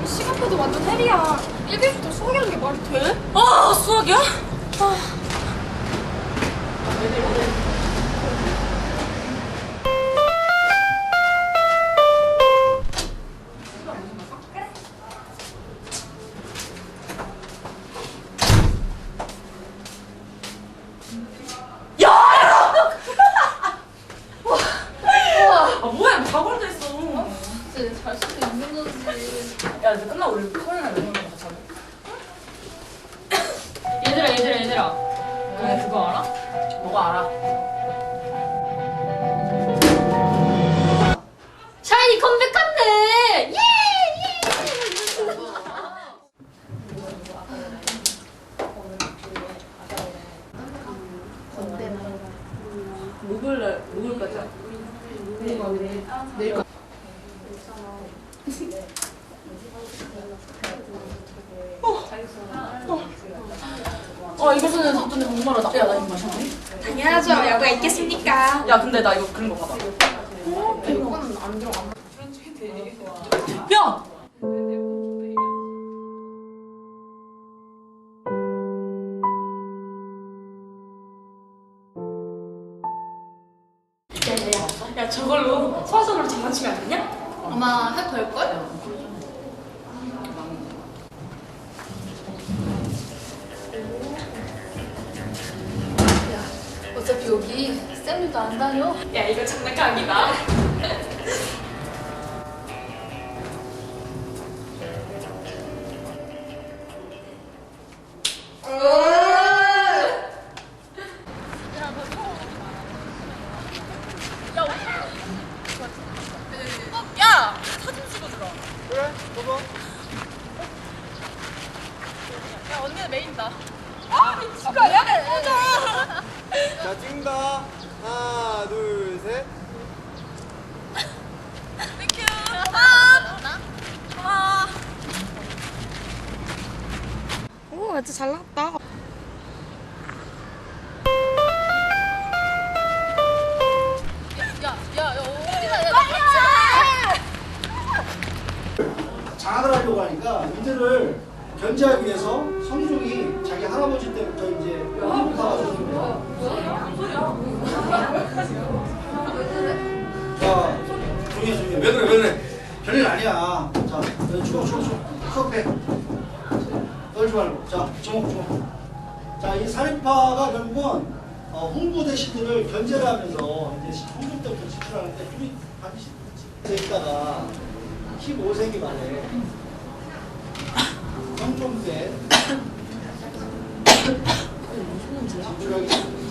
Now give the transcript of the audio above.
시간표도 완전 헬이야. 1교시부터 수학이라는 게 말이 돼? 아, 수학이야? 아. 아, 뭐야, 가버려져 있어. 진짜 잘 수도 있는 거지. 야, 이제 끝나고 우리 토요일날 몇명 같이 하자. 얘들아. 너네 그거 알아? 뭐가 알아? 샤이니 컴백한대! 예! 목요일까지야? 내일까지. 이거 쓰는 답변이 정말하다. 야, 나 이거 마셨니? 당연하죠. 여가 있겠습니까? 야, 근데 나 이거 그런 거 봐봐. 이거는 안 들어가. 야! 야, 저걸로 서서로 장난치면 안 되냐? 아마 해 될걸? 어차피 여기 쌤들도 안 다녀. 야, 이거 장난감이다. 야, 사진 찍어주라. 그래, 봐봐. 야, 언니는 메인다. 아, 미치까, 야, 꺼져. 자, 찍는다. 하나, 둘, 셋. 땡큐. 아. 오, 진짜 잘 나왔다. 장악을 하려고 하니까 이들을 견제하기 위해서 성종이 자기 할아버지 때부터 이제 한국사가 자, 조용히 왜 그래 별일 아니야. 자, 추워 수업해. 떨지 말고. 자, 주목. 자, 이 살인파가 결국은 홍보대시들을 견제를 하면서 이제 홍종 때부터 지출하는데 둘이 반드시 있다가 15세기 말에 성종 때 지출하기